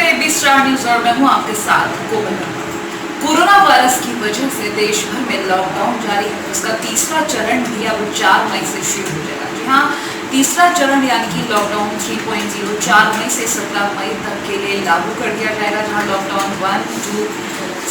AB star news और मैं हूं आपके साथ कोमल। कोरोना वायरस की वजह से देश भर में लॉकडाउन जारी है। उसका तीसरा चरण भी अब 4 मई से शुरू हो जाएगा। जी हाँ, तीसरा चरण यानी कि लॉकडाउन 3.0 4 मई से 17 मई तक के लिए लागू कर दिया जाएगा। जहां लॉकडाउन 1-2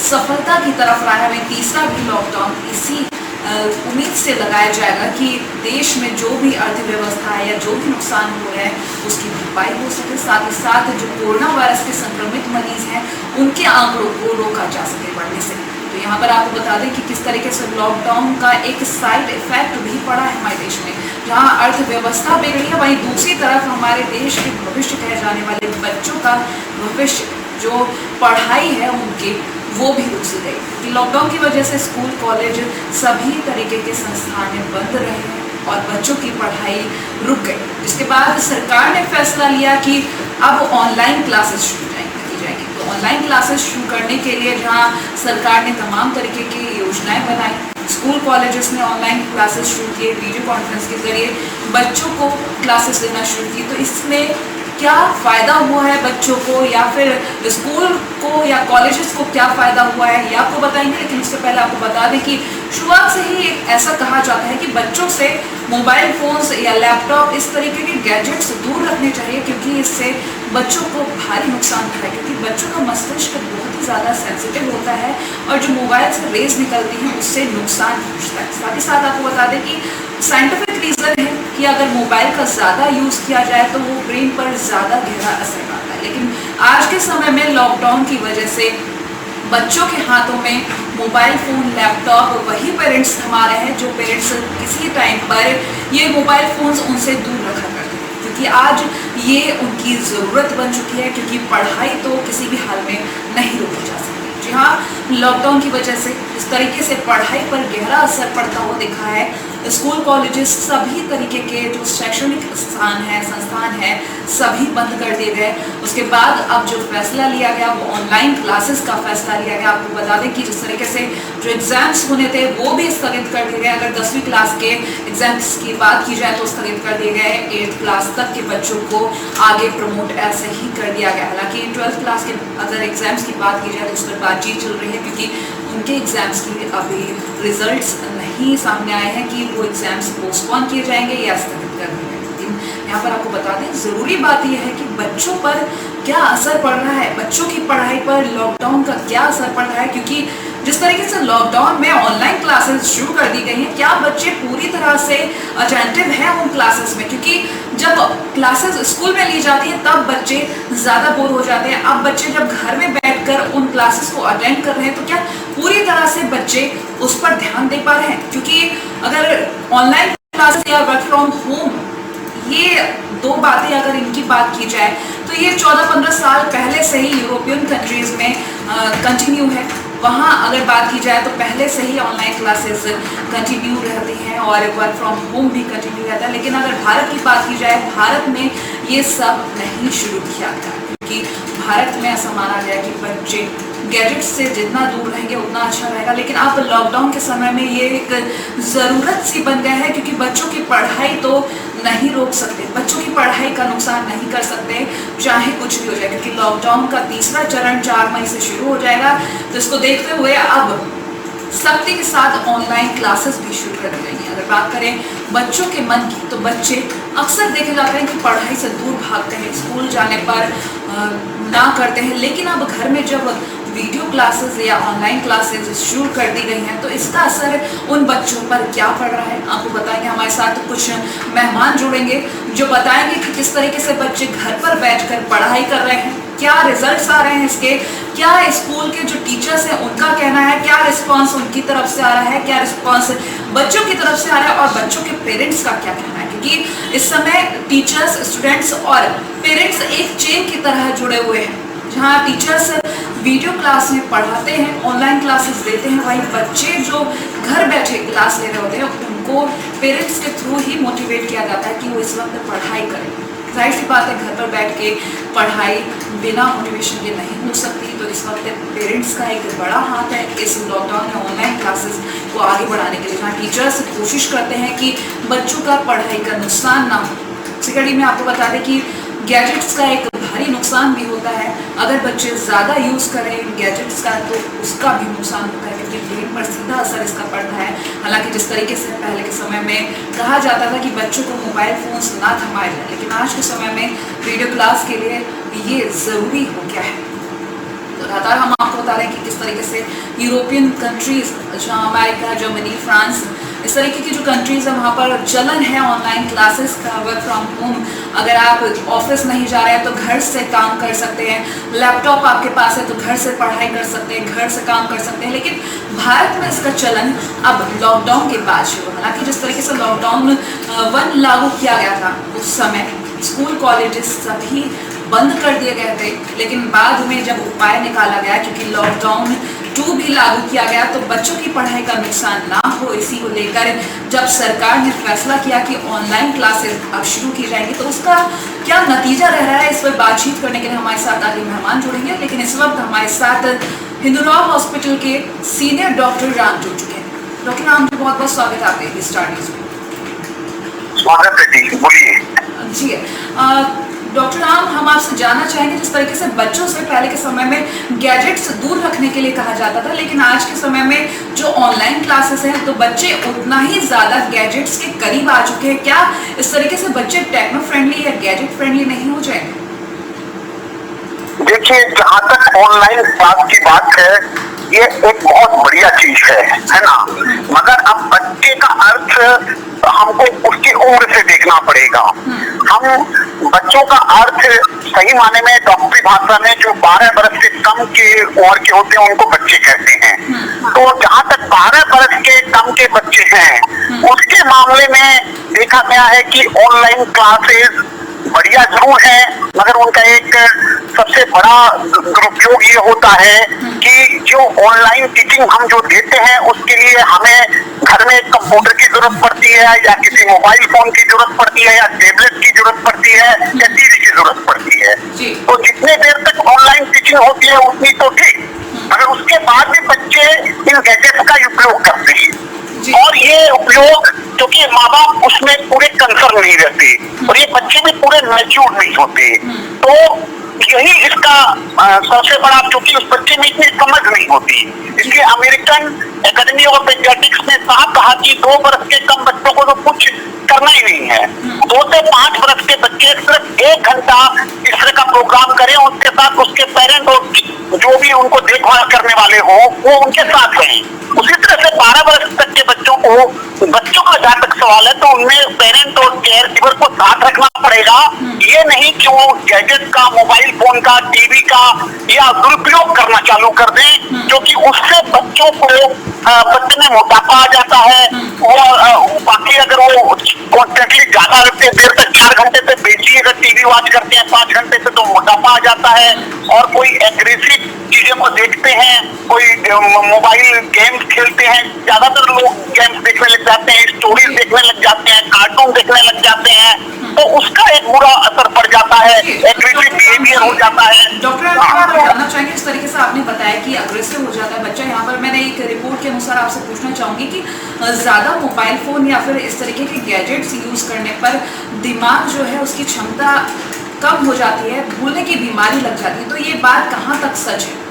सफलता की तरफ रहा है, वहीं तीसरा भी लॉकडाउन इसी उम्मीद से लगाया जाएगा कि देश में जो भी अर्थव्यवस्था है या जो भी नुकसान हो रहा है उसकी भरपाई हो सके। साथ ही साथ जो कोरोना वायरस के संक्रमित मरीज हैं उनके आंकड़ों को रोका जा सके बढ़ने से। तो यहाँ पर आपको बता दें कि किस तरीके से लॉकडाउन का एक साइड इफेक्ट भी पड़ा है हमारे देश में, जहाँ अर्थव्यवस्था बिगड़ी है, वहीं दूसरी तरफ हमारे देश के भविष्य कहे जाने वाले बच्चों का भविष्य, जो पढ़ाई है उनकी, वो भी रुक सी गई। लॉकडाउन की वजह से स्कूल कॉलेज सभी तरीके के संस्थान बंद रहे हैं और बच्चों की पढ़ाई रुक गई। इसके बाद सरकार ने फैसला लिया कि अब ऑनलाइन क्लासेस शुरू की जाएंगी। तो ऑनलाइन क्लासेस शुरू करने के लिए जहां सरकार ने तमाम तरीके की योजनाएं बनाई, स्कूल कॉलेजेस ने ऑनलाइन क्लासेस शुरू किए, वीडियो कॉन्फ्रेंस के जरिए बच्चों को क्लासेस देना शुरू की। तो इसमें क्या फ़ायदा हुआ है बच्चों को या फिर स्कूल को या कॉलेजेस को क्या फ़ायदा हुआ है, ये आपको बताएंगे। लेकिन उससे पहले आपको बता दें कि शुरुआत से ही ऐसा कहा जाता है कि बच्चों से मोबाइल फ़ोन्स या लैपटॉप इस तरीके के गैजेट्स दूर रखने चाहिए, क्योंकि इससे बच्चों को भारी नुकसान होता है। क्योंकि बच्चों का मस्तिष्क बहुत ही ज़्यादा सेंसिटिव होता है और जो मोबाइल से रेज निकलती हैं उससे नुकसान पहुँचता है। साथ ही साथ आपको बता दें कि साइंटिफिक रीज़न है कि अगर मोबाइल का ज़्यादा यूज़ किया जाए तो वो ब्रेन पर ज़्यादा गहरा असर डालता है। लेकिन आज के समय में लॉकडाउन की वजह से बच्चों के हाथों में मोबाइल फ़ोन, लैपटॉप वही पेरेंट्स थमा रहे हैं जो पेरेंट्स किसी टाइम पर ये मोबाइल फ़ोन्स उनसे दूर रखा करते हैं, क्योंकि आज ये उनकी ज़रूरत बन चुकी है। क्योंकि पढ़ाई तो किसी भी हाल में नहीं रोकी जा सकती। जी हाँ, लॉकडाउन की वजह से इस तरीके से पढ़ाई पर गहरा असर पड़ता हुआ दिखा है। स्कूल कॉलेजेस सभी तरीके के जो शैक्षणिक संस्थान हैं सभी बंद कर दिए गए। उसके बाद अब जो फैसला लिया गया वो ऑनलाइन क्लासेस का फैसला लिया गया। आपको बता दें कि जिस तरीके से जो एग्जाम्स होने थे वो भी स्थगित कर दिए गए। अगर 10वीं क्लास के एग्जाम्स की बात की जाए तो स्थगित कर दिए गए। 8th क्लास तक के बच्चों को आगे प्रमोट ऐसे ही कर दिया गया। हालांकि 12th क्लास के अगर एग्जाम्स की बात की जाए तो उस पर बातचीत चल रही है, क्योंकि उनके एग्जाम्स की अभी रिजल्ट्स नहीं सामने आए हैं कि वो एग्जाम्स पोस्टपोन किए जाएंगे या स्थगित कर दिए जाएंगे। लेकिन यहाँ पर आपको बता दें, ज़रूरी बात यह है कि बच्चों पर क्या असर पड़ रहा है, बच्चों की पढ़ाई पर लॉकडाउन का क्या असर पड़ रहा है। क्योंकि जिस तरीके से लॉकडाउन में ऑनलाइन क्लासेस शुरू कर दी गई हैं, क्या बच्चे पूरी तरह से अटेंटिव हैं उन क्लासेस में? क्योंकि जब क्लासेस स्कूल में ली जाती हैं तब बच्चे ज़्यादा बोर हो जाते हैं। अब बच्चे जब घर में बैठकर उन क्लासेस को अटेंड कर रहे हैं तो क्या पूरी तरह से बच्चे उस पर ध्यान दे पा रहे हैं? क्योंकि अगर ऑनलाइन क्लासेस या वर्क फ्रॉम होम, ये दो बातें अगर इनकी बात की जाए तो ये 14-15 साल पहले से ही यूरोपियन कंट्रीज़ में कंटिन्यू है। वहाँ अगर बात की जाए तो पहले से ही ऑनलाइन क्लासेस कंटिन्यू रहती हैं और वर्क फ्रॉम होम भी कंटिन्यू रहता है। लेकिन अगर भारत की बात की जाए, भारत में ये सब नहीं शुरू किया गया, क्योंकि भारत में ऐसा माना गया कि बच्चे गैजेट्स से जितना दूर रहेंगे उतना अच्छा रहेगा। लेकिन अब लॉकडाउन के समय में ये एक ज़रूरत सी बन गया है, क्योंकि बच्चों की पढ़ाई तो नहीं रोक सकते, बच्चों की पढ़ाई का नुकसान नहीं कर सकते, चाहे कुछ भी हो जाए। क्योंकि लॉकडाउन का तीसरा चरण 4 मई से शुरू हो जाएगा। तो इसको देखते हुए अब सख्ती के साथ ऑनलाइन क्लासेस भी शुरू कर दी गई। अगर बात करें बच्चों के मन की, तो बच्चे अक्सर देखे जाते हैं कि पढ़ाई से दूर भागते हैं, स्कूल जाने पर ना करते हैं। लेकिन अब घर में जब वीडियो क्लासेस या ऑनलाइन क्लासेस शुरू कर दी गई हैं तो इसका असर उन बच्चों पर क्या पड़ रहा है आपको बताएंगे। हमारे साथ कुछ मेहमान जुड़ेंगे जो बताएंगे कि किस तरीके से बच्चे घर पर बैठकर पढ़ाई कर रहे हैं, क्या रिजल्ट्स आ रहे हैं इसके, क्या स्कूल के जो टीचर्स हैं उनका कहना है, क्या रिस्पांस उनकी तरफ से आ रहा है, क्या रिस्पांस बच्चों की तरफ से आ रहा है और बच्चों के पेरेंट्स का क्या कहना है। क्योंकि इस समय टीचर्स, स्टूडेंट्स और पेरेंट्स एक चेन की तरह जुड़े हुए हैं, जहाँ टीचर्स वीडियो क्लास में पढ़ाते हैं, ऑनलाइन क्लासेस देते हैं, वहीं बच्चे जो घर बैठे क्लास ले रहे होते हैं उनको पेरेंट्स के थ्रू ही मोटिवेट किया जाता है कि वो इस वक्त पढ़ाई करें। जाहिर सी बात है, घर पर बैठ के पढ़ाई बिना मोटिवेशन के नहीं हो सकती। तो इस वक्त पेरेंट्स का एक बड़ा हाथ है इस लॉकडाउन में ऑनलाइन क्लासेस को आगे बढ़ाने के लिए, जहाँ टीचर्स कोशिश करते हैं कि बच्चों का पढ़ाई का नुकसान ना हो। इसी कड़ी में आपको बता दें कि गैजेट्स का एक भारी नुकसान भी होता है। अगर बच्चे ज़्यादा यूज़ करें गैजेट्स का तो उसका भी नुकसान होता है, क्योंकि ब्रेन पर सीधा असर इसका पड़ता है। हालांकि जिस तरीके से पहले के समय में कहा जाता था कि बच्चों को मोबाइल फ़ोन्स ना थमाए जाए, लेकिन आज के समय में वीडियो क्लास के लिए ये ज़रूरी हो गया है। तो लगातार हम आपको बता रहे हैं कि किस तरीके से यूरोपियन कंट्रीज़, जहाँ अमेरिका, जर्मनी, फ्रांस, इस तरीके की जो कंट्रीज़ है वहाँ पर चलन है ऑनलाइन क्लासेस का, वर्क फ्रॉम होम। अगर आप ऑफिस नहीं जा रहे हैं तो घर से काम कर सकते हैं, लैपटॉप आपके पास है तो घर से पढ़ाई कर सकते हैं, घर से काम कर सकते हैं। लेकिन भारत में इसका चलन अब लॉकडाउन के बाद शुरू हुआ। हालांकि जिस तरीके से लॉकडाउन 1 लागू किया गया था उस समय स्कूल कॉलेजेस सभी बंद कर दिए गए थे, लेकिन बाद में जब उपाय निकाला गया, क्योंकि लॉकडाउन 2 भी लागू किया गया तो बच्चों की पढ़ाई का नुकसान ना हो, इसी को लेकर जब सरकार ने फैसला किया कि ऑनलाइन क्लासेस अब शुरू की जाएंगी, तो उसका क्या नतीजा रह रहा है, इस पर बातचीत करने के लिए हमारे साथ आगे मेहमान जुड़ेंगे। लेकिन इस वक्त हमारे साथ हिंदुराव हॉस्पिटल के सीनियर डॉक्टर राम जुड़ चुके हैं। डॉक्टर राम जी, बहुत बहुत स्वागत है आपके स्टार न्यूज में। स्वागत है जी, बोलिए। जी डॉक्टर राम, हम आपसे जानना चाहेंगे, जिस तरीके से बच्चों से पहले के समय में गैजेट्स दूर रखने के लिए कहा जाता था, लेकिन आज के समय में जो ऑनलाइन क्लासेस हैं तो बच्चे उतना ही ज़्यादा गैजेट्स के करीब आ चुके हैं। क्या इस तरीके से बच्चे टेक्नो फ्रेंडली या गैजेट फ्रेंडली नहीं हो जाएंगे? देखिए, जहाँ तक ऑनलाइन क्लास की बात है, ये एक बहुत बढ़िया चीज है ना। मगर अब बच्चे का अर्थ हमको उसकी उम्र से देखना पड़ेगा। हम बच्चों का अर्थ सही माने में डॉक्टरी भाषा में जो 12 बरस से कम के उम्र के होते हैं उनको बच्चे कहते हैं। तो जहाँ तक 12 बरस के कम के बच्चे हैं उसके मामले में देखा गया है कि ऑनलाइन क्लासेस बढ़िया जरूर है, मगर उनका एक सबसे बड़ा दुरुपयोग ये होता है कि जो ऑनलाइन टीचिंग हम जो देते हैं उसके लिए हमें घर में कंप्यूटर की जरूरत पड़ती है, या किसी मोबाइल फोन की जरूरत पड़ती है, या टैबलेट की जरूरत पड़ती है, या टीवी की जरूरत पड़ती है। तो जितने देर तक ऑनलाइन टीचिंग होती है उतनी तो ठीक, मगर उसके बाद भी बच्चे इन गैजेट्स का उपयोग करते हैं। और ये उपयोग, क्योंकि माँ बाप उसमें पूरे कंसर्न नहीं रहते और ये बच्चे भी पूरे मैच्योर नहीं होते, तो यही इसका सबसे बड़ा, क्योंकि उस बच्चे में इतनी समझ नहीं होती, इसलिए अमेरिकन एकेडमी ऑफ पेडियाट्रिक्स ने साफ कहा कि 2 बरस के कम बच्चों को तो कुछ करना ही नहीं है। 2 से 5 बरस के बच्चे सिर्फ 1 घंटा इस तरह का प्रोग्राम करें, उसके साथ उसके पेरेंट और जो भी उनको देखभाल करने वाले हो वो उनके साथ रहें। उसी तरह से 12 बरस तक के बच्चों का जहाँ तक सवाल है तो उनमें पेरेंट और केयर गिवर को साथ रखना पड़ेगा। ये नहीं कि वो गैजेट का, मोबाइल फोन का, टीवी का या दुरुपयोग करना चालू कर दें, क्योंकि उससे बच्चों को बच्चे में मोटापा आ जाता है। वो बाकी अगर वो कॉन्स्टेंटली ज्यादा देर तक 4 घंटे से बेची अगर टीवी वॉच करते हैं 5 घंटे से, तो मोटापा आ जाता है। और कोई एग्रेसिव चीजों को देखते हैं, कोई मोबाइल गेम्स खेलते हैं, ज्यादातर लोग गेम्स देखने लग जाते हैं, स्टोरीज देखने लग जाते हैं, कार्टून देखने लग जाते हैं, तो उसका एक बुरा असर पड़ जाता है, एग्रेसिव बिहेवियर हो जाता है। डॉक्टर आप जानना चाहेंगे, इस तरीके से आपने बताया कि अग्रेसिव हो जाता है बच्चा, यहाँ पर मैंने एक रिपोर्ट के अनुसार आपसे पूछना चाहूंगी कि ज्यादा मोबाइल फोन या फिर इस तरीके के गैजेट्स यूज करने पर दिमाग जो है उसकी क्षमता कम हो जाती है, भूलने की बीमारी लग जाती है, तो ये बात कहाँ तक सच है?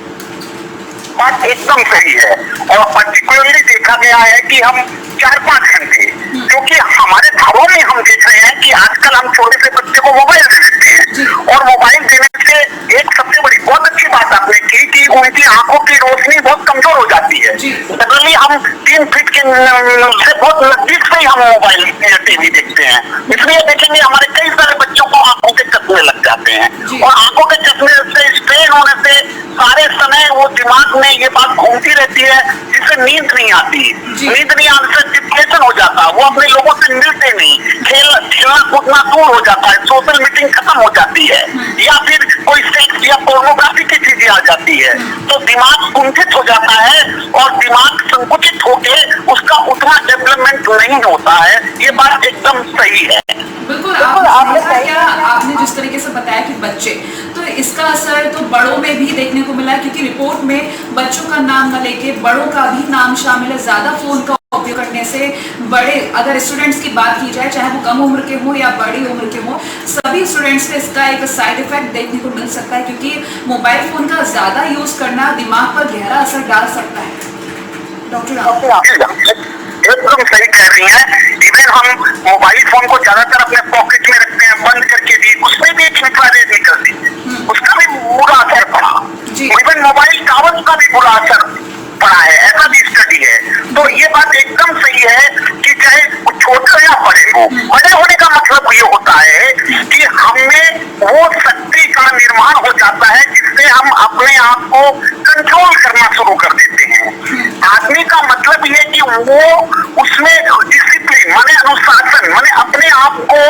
बात एकदम सही है, और पर्टिकुलरली देखा गया है कि हम 4-5 घंटे, क्योंकि हमारे घरों में हम देख रहे हैं कि आजकल हम छोटे से बच्चे को मोबाइल दे देते हैं, और मोबाइल देने से एक सबसे बड़ी बहुत अच्छी बात आपने की कि उनकी आंखों की रोशनी बहुत कमजोर हो जाती है। जनरली हम 3 फीट के से बहुत नजदीक से ही हम मोबाइल या टीवी देखते हैं, इसलिए देखेंगे हमारे कई सारे बच्चों को आंखों के चश्मे लग जाते हैं, और आंखों के चश्मे से स्ट्रेन होने से सारे समय वो दिमाग में ये बात घूमती रहती है, जिससे नींद नहीं आती। नींद नहीं आने से डिप्रेशन हो जाता, वो अपने लोगों से मिलते नहीं, खेलना कूदना दूर हो जाता है, सोशल मीटिंग खत्म हो जाती है, या फिर कोई सेक्स या पोर्नोग्राफी की चीजें आ जाती है, तो दिमाग कुंठित हो जाता है और दिमाग संकुचित होके उसका उतना डेवलपमेंट नहीं होता है। ये बात एकदम सही है। बिल्कुल आपने जिस तरीके से बताया कि बच्चे, तो इसका असर तो बड़ों में भी देखने को मिला है, क्योंकि रिपोर्ट में बच्चों का नाम न लेके बड़ों का भी नाम शामिल है। ज्यादा फोन का उपयोग करने से बड़े, अगर स्टूडेंट्स की बात की जाए, चाहे वो कम उम्र के हो या बड़ी उम्र के हो, सभी स्टूडेंट्स में इसका एक साइड इफेक्ट देखने को मिल सकता है, क्योंकि मोबाइल फोन का ज्यादा यूज करना दिमाग पर गहरा असर डाल सकता है। डॉक्टर एकदम सही कह रही हैं। इवन हम मोबाइल फोन को ज्यादातर अपने पॉकेट में रखते हैं बंद करके भी, उसमें भी एक इंफ्रारेड निकलती, उसका भी बुरा असर पड़ा। इवन मोबाइल टावर का भी बुरा असर पड़ा है, ऐसा भी स्टडी है। तो ये बात एकदम सही है कि चाहे छोटे या बड़े हो, बड़े होने का मतलब ये होता है कि हमें वो शक्ति का निर्माण हो जाता है जिससे हम अपने आप को कंट्रोल करना शुरू कर देते हैं। आदमी का मतलब ये कि वो उसमें डिसिप्लिन माने अनुशासन माने अपने आप को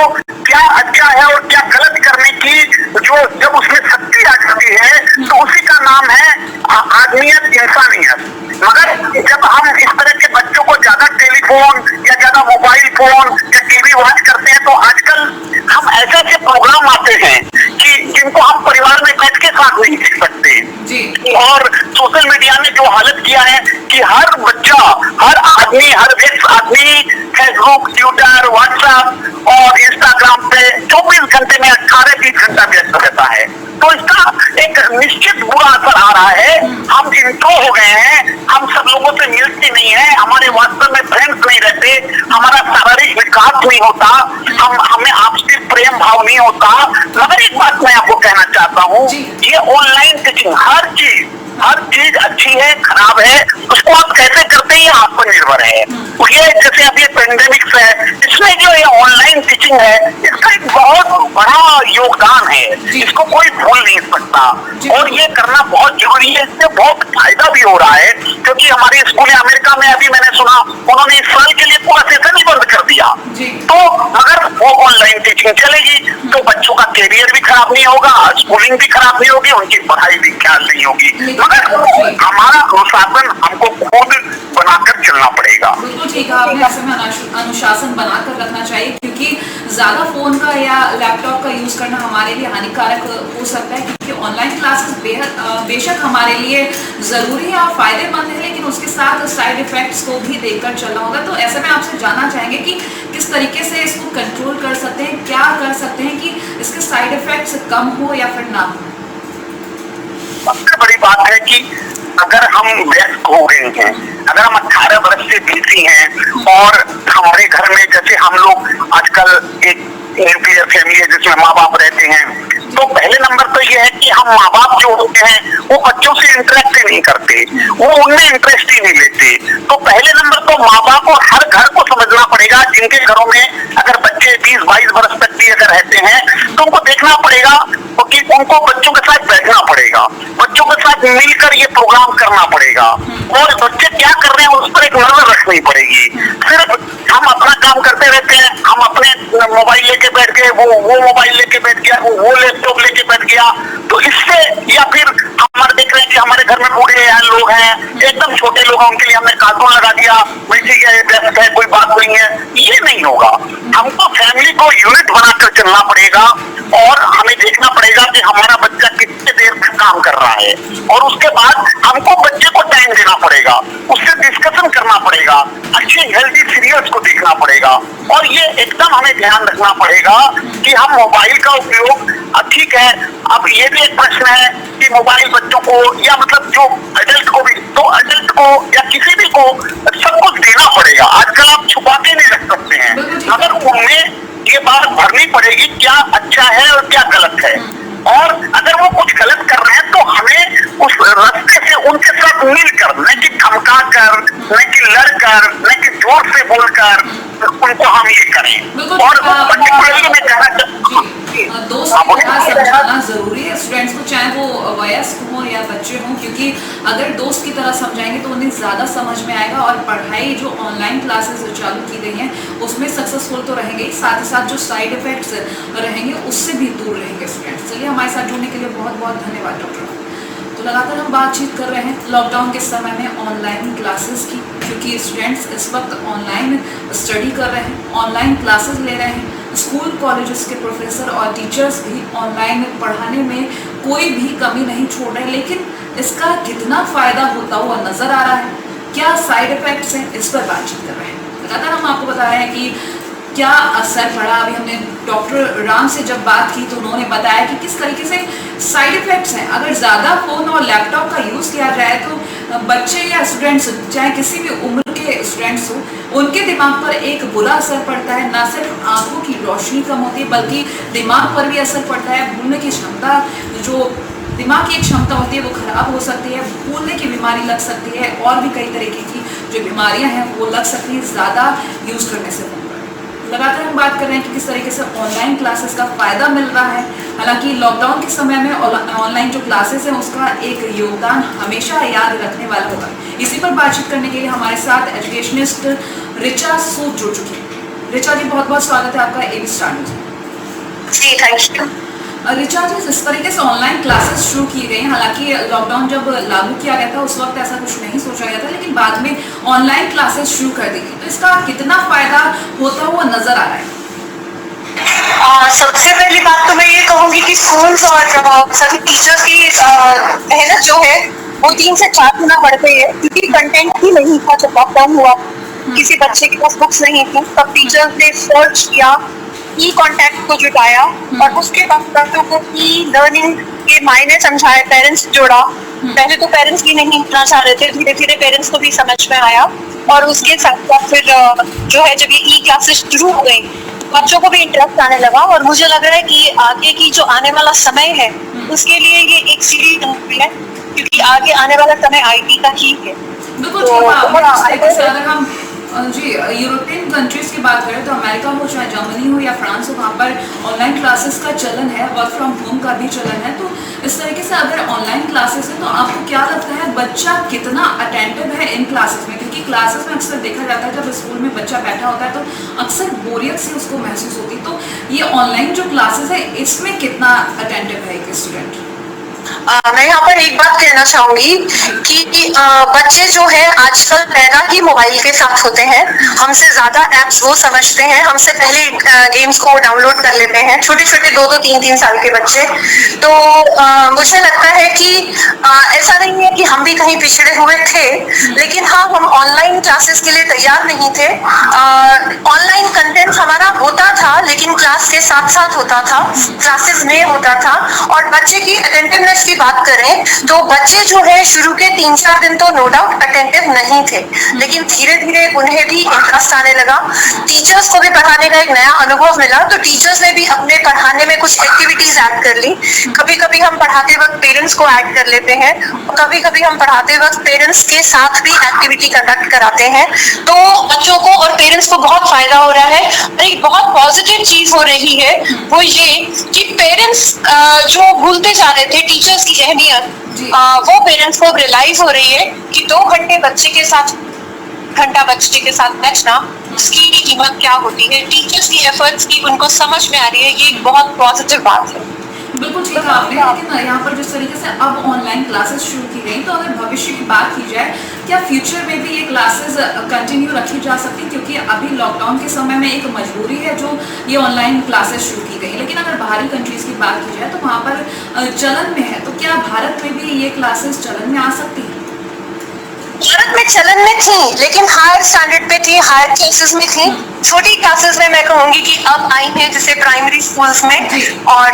क्या अच्छा है और क्या गलत करने की जो जब उसमें शक्ति आ जाती है तो उसी का नाम है आदमियत, इंसानियत। मगर जब हम इस तरह के बच्चों को ज्यादा टेलीफोन या ज्यादा मोबाइल फोन या टीवी वॉच करते हैं, तो आजकल हम ऐसे ऐसे प्रोग्राम आते हैं कि जिनको हम परिवार में बैठ के साथ नहीं देख सकते जी। और सोशल मीडिया ने जो हालत किया है कि हर बच्चा, हर आदमी, हर व्यक्ति आदमी फेसबुक, ट्विटर, व्हाट्सएप और इंस्टाग्राम पे 24 घंटे में 18-20 घंटा व्यस्त रहता है। तो इसका एक निश्चित बुरा असर आ रहा है। हम इंट्रो हो गए हैं, हम सब लोगों से मिलते नहीं है, हमारे वास्तव में फ्रेंड्स नहीं रहते, हमारा शारीरिक विकास नहीं होता, हमें आपसी प्रेम भाव नहीं होता। मगर एक बात मैं आपको कहना चाहता हूँ, ये ऑनलाइन टीचिंग हर चीज अच्छी है, खराब है, उसको आप कैसे करते हैं आप पर निर्भर है। ये जैसे अभी पेंडेमिक्स है, इसमें जो ये ऑनलाइन टीचिंग है, इसका एक बहुत बड़ा योगदान है, इसको कोई भूल नहीं सकता और ये करना बहुत जरूरी है। इससे बहुत फायदा भी हो रहा है, क्योंकि हमारे स्कूल अमेरिका में अभी मैंने सुना उन्होंने इस साल के लिए पूरा सेशन ही बंद कर दिया। तो अगर वो ऑनलाइन टीचिंग चलेगी तो बच्चों का कैरियर भी खराब नहीं होगा, स्कूलिंग भी खराब नहीं होगी, उनकी पढ़ाई भी ख्याल नहीं होगी। मगर हमारा अनुशासन हमको खुद बनाकर चलना पड़ेगा। बिल्कुल ठीक है, आपने ऐसे में अनुशासन बनाकर रखना चाहिए, क्योंकि ज्यादा फोन का या लैपटॉप का यूज करना हमारे लिए हानिकारक हो सकता है, क्योंकि ऑनलाइन क्लासेस बेशक हमारे लिए जरूरी है और फायदेमंद है, लेकिन उसके साथ साइड इफेक्ट्स को भी देखकर चलना होगा। तो ऐसे में आपसे जानना चाहेंगे कि किस तरीके से इसको कंट्रोल कर सकते हैं, क्या कर सकते हैं कि इसके साइड इफेक्ट्स कम हो या फिर ना हो। सबसे बड़ी बात है कि अगर हम व्यस्त हो गए हैं, अगर हम 18 वर्ष से बेसी हैं और हमारे घर में जैसे हम लोग आजकल एक न्यूक्लियर फैमिली है जिसमें माँ बाप रहते हैं, तो पहले नंबर तो ये है कि हम माँ बाप जो होते हैं वो बच्चों से इंटरेक्ट ही नहीं करते, वो उनमें इंटरेस्ट ही नहीं लेते। तो पहले नंबर तो माँ बाप और हर घर को समझना पड़ेगा, जिनके घरों में अगर बच्चे 20-22 वर्ष तक भी अगर रहते हैं तो उनको देखना पड़ेगा कि उनको बच्चों के साथ बैठना पड़ेगा, बच्चों के साथ मिलकर ये प्रोग्राम करना पड़ेगा और बच्चे क्या कर रहे हैं उस पर एक नजर रखनी पड़ेगी। सिर्फ हम अपना काम करते रहते हैं, हम अपने मोबाइल लेके बैठ गए, वो मोबाइल लेके बैठ गया, वो लैपटॉप लेके बैठ गया, तो इससे या फिर हमारे देख रहे हैं कि हमारे घर में बूढ़े लोग हैं, एकदम छोटे लोग हैं, उनके लिए हमने कार्टून लगा दिया, ठीक है व्यस्त है कोई बात नहीं है, ये नहीं होगा। हमको फैमिली को यूनिट बनाकर चलना पड़ेगा और हमें देखना पड़ेगा कि हमारा बच्चा कितने देर तक काम कर रहा है और उसके बाद हमको बच्चे को टाइम देना पड़ेगा, उससे डिस्कशन करना पड़ेगा, अच्छे हेल्दी सीरियल्स को देखना पड़ेगा और ये एकदम हमें ध्यान रखना पड़ेगा कि हम मोबाइल का उपयोग ठीक है। अब ये भी एक प्रश्न है कि मोबाइल बच्चों को या मतलब जो अडल्ट को भी, तो अडल्ट को या किसी भी को सब कुछ देना पड़ेगा। आजकल आप छुपा के नहीं रख सकते हैं, मगर उनमें ये बात भरनी पड़ेगी क्या अच्छा है और क्या गलत है, और अगर वो कुछ गलत कर रहे हैं तो हमें उस रास्ते से उनके साथ मिलकर, न कि धमका कर, न कि लड़कर, न कि जोर से बोलकर उनको हम ये करें। और पर्टिकुलरली मैं कहना दोस्त की तरह समझाना जरूरी है स्टूडेंट्स को, चाहे वो वयस्क हो या बच्चे हों, क्योंकि अगर दोस्त की तरह समझाएंगे तो उन्हें ज़्यादा समझ में आएगा और पढ़ाई जो ऑनलाइन क्लासेस चालू की गई हैं उसमें सक्सेसफुल तो रहेंगे ही, साथ ही साथ जो साइड इफेक्ट्स रहेंगे उससे भी दूर रहेंगे स्टूडेंट्स। चलिए हमारे साथ जुड़ने के लिए बहुत बहुत धन्यवाद डॉक्टर। तो लगातार हम बातचीत कर रहे हैं लॉकडाउन के समय में ऑनलाइन क्लासेस की, क्योंकि स्टूडेंट्स इस वक्त ऑनलाइन स्टडी कर रहे हैं, ऑनलाइन क्लासेस ले रहे हैं, स्कूल कॉलेजेस के प्रोफेसर और टीचर्स भी ऑनलाइन पढ़ाने में कोई भी कमी नहीं छोड़ रहे, लेकिन इसका कितना फ़ायदा होता हुआ नज़र आ रहा है क्या साइड इफेक्ट्स हैं, इस पर बातचीत कर रहे हैं। लगातार हम आपको बता रहे हैं कि क्या असर पड़ा। अभी हमने डॉक्टर राम से जब बात की तो उन्होंने बताया कि किस तरीके से साइड इफेक्ट्स हैं। अगर ज़्यादा फ़ोन और लैपटॉप का यूज़ किया जाए तो बच्चे या स्टूडेंट्स, चाहे किसी भी उम्र के स्टूडेंट्स हो, उनके दिमाग पर एक बुरा असर पड़ता है। ना सिर्फ आंखों की रोशनी कम होती है बल्कि दिमाग पर भी असर पड़ता है। भूलने की क्षमता, जो दिमाग की एक क्षमता होती है वो खराब हो सकती है। भूलने की बीमारी लग सकती है और भी कई तरीके की जो बीमारियां हैं वो लग सकती है ज़्यादा यूज़ करने से। लगातार हम बात कर रहे हैं कि किस तरीके से ऑनलाइन क्लासेस का फ़ायदा मिल रहा है। हालांकि लॉकडाउन के समय में ऑनलाइन जो क्लासेस हैं उसका एक योगदान हमेशा याद रखने वाला होगा। इसी पर बातचीत करने के लिए हमारे साथ एजुकेशनिस्ट ऋचा सूद जुड़ चुकी है। ऋचा जी, बहुत बहुत स्वागत है आपका एबी स्टार न्यूज़। जी थैंक यू। ऋचा जी, जिस तरीके से ऑनलाइन क्लासेस शुरू की गई, हालांकि लॉकडाउन जब लागू किया गया था उस वक्त ऐसा कुछ नहीं सोचा गया था, लेकिन बाद में ऑनलाइन क्लासेस शुरू कर दी गई, तो इसका कितना फायदा होता हुआ नजर आ रहा है? सबसे पहली बात तो मैं ये कहूंगी कि स्कूल्स और सभी टीचर्स की मेहनत जो है वो 3 से 4 गुना बढ़ गई है, क्योंकि कंटेंट ही नहीं था जब लॉकडाउन हुआ। किसी बच्चे के पास बुक्स नहीं थी, तब टीचर्स ने सर्च किया, ई कॉन्टैक्ट को जुटाया और उसके बाद बच्चों को ई लर्निंग के मायने समझाए, पेरेंट्स जोड़ा। पहले तो पेरेंट्स भी नहीं इतना चाह रहे थे, धीरे धीरे पेरेंट्स को भी समझ में आया और उसके साथ साथ फिर जो है जब ये ई क्लासेस शुरू हो गई बच्चों को भी इंटरेस्ट आने लगा। और मुझे लग रहा है कि आगे की जो आने वाला समय है उसके लिए ये एक सीरीज है, क्योंकि आगे आने वाला समय आईटी का ही है। बिल्कुल ठीक है। अगर हम जी यूरोपियन कंट्रीज की बात करें तो अमेरिका हो, चाहे जर्मनी हो या फ्रांस हो, वहाँ पर ऑनलाइन क्लासेस का चलन है, वर्क फ्रॉम होम का भी चलन है। तो इस तरीके से अगर ऑनलाइन क्लासेस है तो आपको क्या लगता है बच्चा कितना अटेंटिव है इन क्लासेस में? क्योंकि क्लासेस में अक्सर देखा जाता है जब स्कूल में बच्चा बैठा होता है तो अक्सर बोरियत से उसको महसूस होती है। तो ये ऑनलाइन जो क्लासेस है इसमें कितना अटेंटिव है एक स्टूडेंट? मैं यहाँ पर एक बात कहना चाहूंगी कि बच्चे जो है आजकल पैदा ही मोबाइल के साथ होते हैं। हमसे ज्यादा एप्स वो समझते हैं, हमसे पहले गेम्स को डाउनलोड कर लेते हैं, छोटे छोटे 2-2, 3-3 साल के बच्चे। तो मुझे लगता है कि ऐसा नहीं है कि हम भी कहीं पिछड़े हुए थे, लेकिन हाँ, हम ऑनलाइन क्लासेस के लिए तैयार नहीं थे। ऑनलाइन कंटेंट हमारा होता था लेकिन क्लास के साथ साथ होता था, क्लासेस में होता था। और बच्चे की अटेंटिवनेस की बात करें तो बच्चे जो है शुरू के 3-4 दिन तो नो डाउट अटेंटिव नहीं थे, लेकिन धीरे धीरे उन्हें भी इंटरेस्ट आने लगा। टीचर्स को भी पढ़ाने का एक नया अनुभव मिला, तो टीचर्स ने भी अपने पढ़ाने में कुछ एक्टिविटीज ऐड कर ली। कभी कभी हम पढ़ाते वक्त पेरेंट्स को ऐड कर लेते हैं, कभी कभी हम पढ़ाते वक्त पेरेंट्स के साथ भी एक्टिविटी कंडक्ट कराते हैं। तो बच्चों को और पेरेंट्स को बहुत फायदा हो रहा है। और एक बहुत पॉजिटिव चीज हो रही है वो ये कि पेरेंट्स जो भूलते जा रहे थे टीचर्स की अहमियत, वो पेरेंट्स को रियलाइज हो रही है कि 2 घंटे बच्चे के साथ, घंटा बच्चे के साथ बैठना, उसकी कीमत क्या होती है। टीचर्स की एफर्ट्स की उनको समझ में आ रही है, ये एक बहुत पॉजिटिव बात है। बिल्कुल ठीक है आपने, लेकिन यहाँ पर जिस तरीके से अब ऑनलाइन क्लासेस शुरू की गई, तो अगर भविष्य की बात की जाए, क्या फ्यूचर में भी ये क्लासेस कंटिन्यू रखी जा सकती? क्योंकि अभी लॉकडाउन के समय में एक मजबूरी है जो ये ऑनलाइन क्लासेस शुरू की गई, लेकिन अगर बाहरी कंट्रीज की बात की जाए तो वहाँ पर चलन में है, तो क्या भारत में भी ये क्लासेस चलन में आ सकती है? भारत में चलन में थी, लेकिन हायर स्टैंडर्ड पे थी, हायर क्लासेस में थी। छोटी क्लासेस में मैं कहूंगी कि अब आई हैं, जैसे प्राइमरी स्कूल्स में। और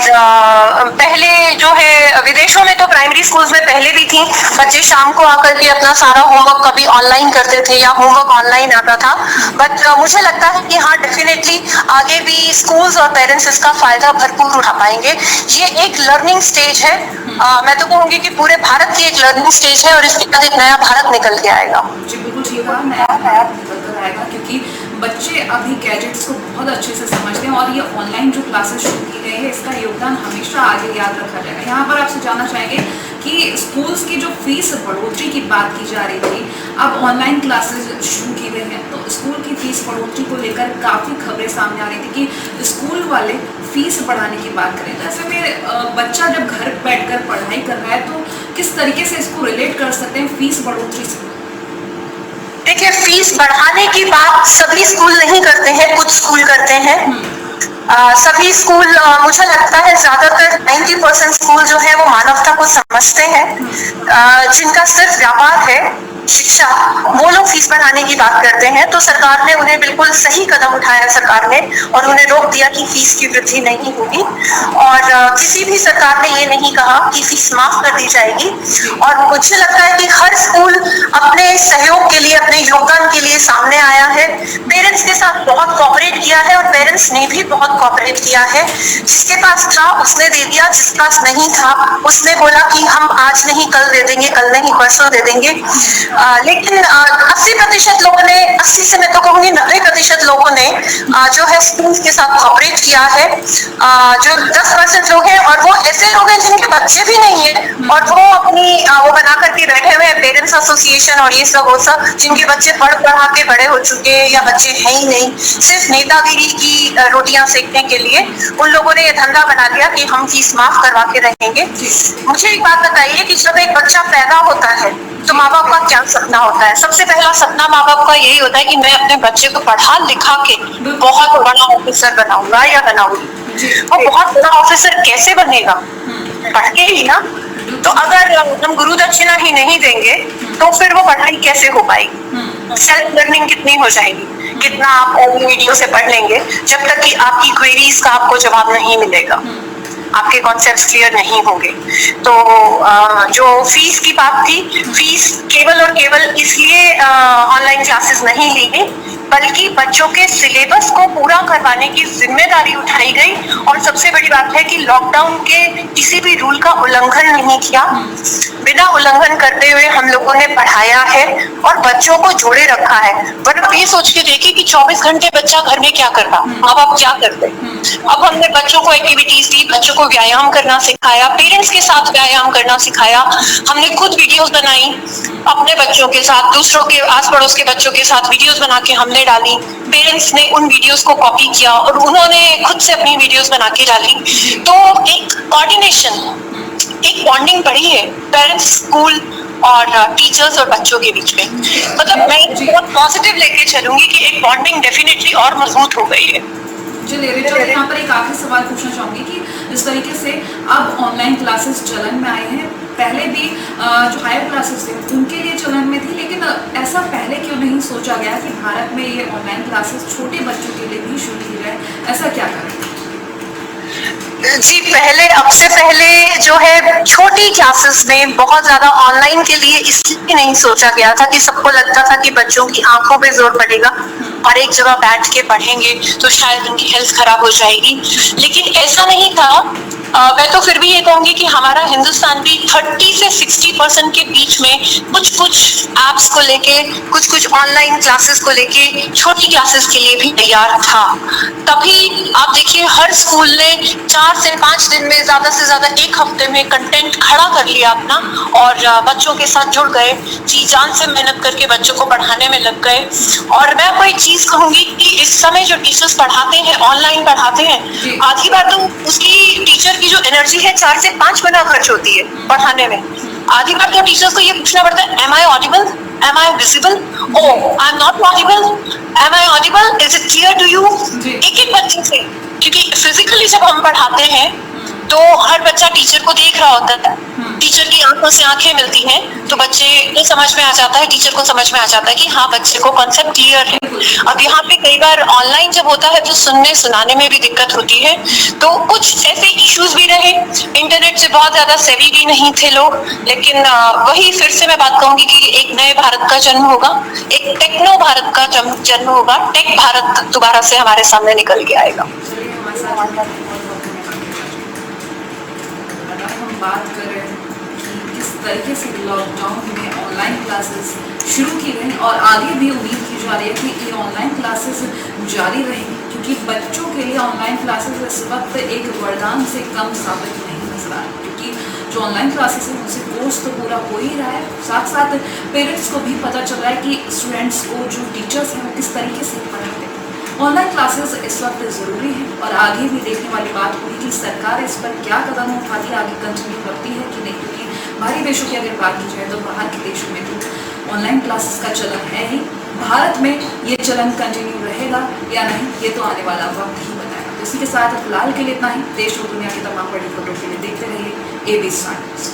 पहले जो है विदेशों में तो प्राइमरी स्कूल्स में पहले भी थी, बच्चे शाम को आकर के अपना सारा होमवर्क कभी ऑनलाइन करते थे या होमवर्क ऑनलाइन आता था। बट मुझे लगता है कि हाँ, डेफिनेटली आगे भी स्कूल्स और पेरेंट्स इसका फायदा भरपूर उठा पाएंगे। ये एक लर्निंग स्टेज है, मैं तो कहूंगी कि पूरे भारत की एक लर्निंग स्टेज है और इसके बाद एक नया भारत निकल के आएगा। जी बिल्कुल ठीक है, नया भारत निकल कर आएगा, क्योंकि बच्चे अभी गैजेट्स को बहुत अच्छे से समझते हैं और ये ऑनलाइन जो क्लासेस शुरू की गई है इसका योगदान हमेशा आगे याद रखा जाएगा। यहाँ पर आपसे जानना चाहेंगे कि स्कूल्स की जो फीस बढ़ोतरी की बात की जा रही थी, अब ऑनलाइन क्लासेस शुरू की गई हैं, तो स्कूल की फीस बढ़ोतरी को लेकर काफ़ी खबरें सामने आ रही थी कि स्कूल वाले फीस बढ़ाने की बात करें। तो ऐसे में बच्चा जब घर बैठकर पढ़ाई कर रहा है तो किस तरीके से इसको रिलेट कर सकते हैं फीस बढ़ोतरी से? देखिए, फीस बढ़ाने की बात सभी स्कूल नहीं करते हैं, कुछ स्कूल करते हैं। सभी स्कूल, मुझे लगता है ज्यादातर 90% स्कूल जो है वो मानवता को समझते हैं। जिनका सिर्फ व्यापार है शिक्षा, वो लोग फीस बढ़ाने की बात करते हैं, तो सरकार ने उन्हें बिल्कुल सही कदम उठाया सरकार ने, और उन्हें रोक दिया कि फीस की वृद्धि नहीं होगी। और किसी भी सरकार ने ये नहीं कहा कि फीस माफ कर दी जाएगी। और मुझे लगता है कि हर स्कूल अपने सहयोग के लिए, अपने योगदान के लिए सामने आया है। पेरेंट्स के साथ बहुत कोऑपरेट किया है, और पेरेंट्स ने भी बहुत कोऑपरेट किया है। जिसके पास था उसने दे दिया, जिसके पास नहीं था उसने बोला कि हम आज नहीं कल दे देंगे, कल नहीं परसों दे देंगे। लेकिन 80% लोगों ने, 80 से मैं तो कहूँगी 90% लोगों ने जो है स्कूल के साथ कोऑपरेट किया है। जो 10% लोग हैं, और वो ऐसे लोग हैं जिनके बच्चे भी नहीं है, और वो अपनी वो बना करके बैठे हुए हैं पेरेंट्स एसोसिएशन और ये सब वो सब, जिनके बच्चे पढ़ पढ़ा के बड़े हो चुके हैं या बच्चे हैं ही नहीं, सिर्फ नेतागिरी की रोटियां सेकने के लिए उन लोगों ने ये धंधा बना लिया कि हम फीस माफ करवा के रहेंगे। मुझे एक बात बताइए कि जब एक बच्चा पैदा होता है तो माँ बाप का क्या सपना होता है? सबसे पहला सपना माँ बाप का यही होता है कि मैं अपने बच्चे को पढ़ा लिखा के बहुत बड़ा ऑफिसर बनाऊंगा या बनाऊंगी। वो बहुत बड़ा ऑफिसर कैसे बनेगा? पढ़ के ही ना। तो अगर हम गुरु दक्षिणा ही नहीं देंगे तो फिर वो पढ़ाई कैसे हो पाएगी? सेल्फ लर्निंग कितनी हो जाएगी? कितना आप वीडियो से पढ़ लेंगे जब तक कि आपकी क्वेरीज का आपको जवाब नहीं मिलेगा, आपके कॉन्सेप्ट्स क्लियर नहीं होंगे। तो जो फीस की बात थी, फीस केवल और केवल इसलिए ऑनलाइन क्लासेस नहीं ली गई, बल्कि बच्चों के सिलेबस को पूरा करवाने की जिम्मेदारी उठाई गई। और सबसे बड़ी बात है कि लॉकडाउन के किसी भी रूल का उल्लंघन नहीं किया, बिना उल्लंघन करते हुए हम लोगों ने पढ़ाया है और बच्चों को जोड़े रखा है। पर आप ये सोच के देखिए कि 24 घंटे बच्चा घर में क्या करता, माँ बाप क्या करते। अब हमने बच्चों को एक्टिविटीज दी, बच्चों को व्यायाम करना सिखाया, पेरेंट्स के साथ व्यायाम करना सिखाया। हमने खुद वीडियोस बनाई अपने बच्चों के साथ, दूसरों के आस पड़ोस के बच्चों के साथ वीडियोस बना के हमने डाली। पेरेंट्स ने उन वीडियोस को कॉपी किया और उन्होंने खुद से अपनी वीडियोस बना के डाली। तो एक कोऑर्डिनेशन, एक बॉन्डिंग बढ़ी है पेरेंट्स, स्कूल और टीचर्स और बच्चों के बीच में। मतलब मैं बहुत पॉजिटिव लेके चलूंगी कि एक बॉन्डिंग डेफिनेटली और मजबूत हो गई है। चलिए यहाँ पर एक आखिरी सवाल पूछना चाहूंगी कि जिस तरीके से अब ऑनलाइन क्लासेस चलन में आए हैं, पहले भी जो हायर क्लासेस थे उनके लिए चलन में थी, लेकिन ऐसा पहले क्यों नहीं सोचा गया कि भारत में ये ऑनलाइन क्लासेस छोटे बच्चों के लिए भी शुरू की जाए? ऐसा क्या करें? जी, पहले, अब से पहले जो है छोटी क्लासेस में बहुत ज्यादा ऑनलाइन के लिए इसलिए नहीं सोचा गया था कि सबको लगता था कि बच्चों की आंखों पे जोर पड़ेगा और एक जगह बैठ के पढ़ेंगे तो शायद उनकी हेल्थ खराब हो जाएगी। लेकिन ऐसा नहीं था। मैं तो फिर भी ये कहूंगी कि हमारा हिंदुस्तान भी 30 से 60% के बीच में कुछ एप्स को लेके, कुछ ऑनलाइन क्लासेस को लेके, छोटी क्लासेस के लिए भी तैयार था। तभी आप देखिए हर स्कूल ने 4 से 5 दिन में, ज्यादा से ज्यादा 1 हफ्ते में कंटेंट खड़ा कर लिया अपना और बच्चों के साथ जुड़ गए, जी जान से मेहनत करके बच्चों को पढ़ाने में लग गए। और मैं कोई चीज कहूंगी कि इस समय जो टीचर्स पढ़ाते हैं, ऑनलाइन पढ़ाते हैं, आधी बार तो उसकी टीचर की जो एनर्जी है 4 से 5 गुना खर्च होती है पढ़ाने में। आधी बार तो टीचर्स को ये पूछना पड़ता है, am I audible, am I visible, oh I am not audible, am I audible, is it clear to you? एक बच्चे से, क्योंकि फिजिकली जब हम पढ़ाते हैं तो हर बच्चा टीचर को देख रहा होता है, टीचर की आंखों से आंखें मिलती हैं, तो बच्चे को समझ में आ जाता है, टीचर को समझ में आ जाता है कि हाँ बच्चे को कॉन्सेप्ट क्लियर है। अब यहाँ पे कई बार ऑनलाइन जब होता है तो सुनने सुनाने में भी दिक्कत होती है। तो कुछ ऐसे इश्यूज भी रहे, इंटरनेट से बहुत ज्यादा सेवी भी नहीं थे लोग। लेकिन वही फिर से मैं बात कहूंगी कि एक नए भारत का जन्म होगा, एक टेक्नो भारत का जन्म होगा, टेक भारत दोबारा से हमारे सामने निकल के आएगा। बात करें कि किस तरीके से लॉकडाउन में ऑनलाइन क्लासेस शुरू की गई और आगे भी उम्मीद की जा रही है कि ये ऑनलाइन क्लासेस जारी रहेंगी, क्योंकि बच्चों के लिए ऑनलाइन क्लासेस इस वक्त एक वरदान से कम साबित नहीं नजर आ रहा, क्योंकि जो ऑनलाइन क्लासेस है उनसे कोर्स तो पूरा हो ही रहा है, साथ साथ पेरेंट्स को भी पता चल रहा है कि स्टूडेंट्स को जो टीचर्स हैं वो किस तरीके से पढ़ाते हैं। ऑनलाइन क्लासेस इस वक्त ज़रूरी है और आगे भी देखने वाली बात होगी कि सरकार इस पर क्या कदम उठाती है, आगे कंटिन्यू करती है कि नहीं, क्योंकि बाहरी देशों की अगर बात की जाए तो बाहर के देशों में तो ऑनलाइन क्लासेस का चलन है ही। भारत में ये चलन कंटिन्यू रहेगा या नहीं, ये तो आने वाला वक्त ही बताएगा। तो इसी के साथ फिलहाल के लिए इतना ही। देश और दुनिया की तमाम बड़ी खबरों के लिए देखते रहिए ABC टाइम्स।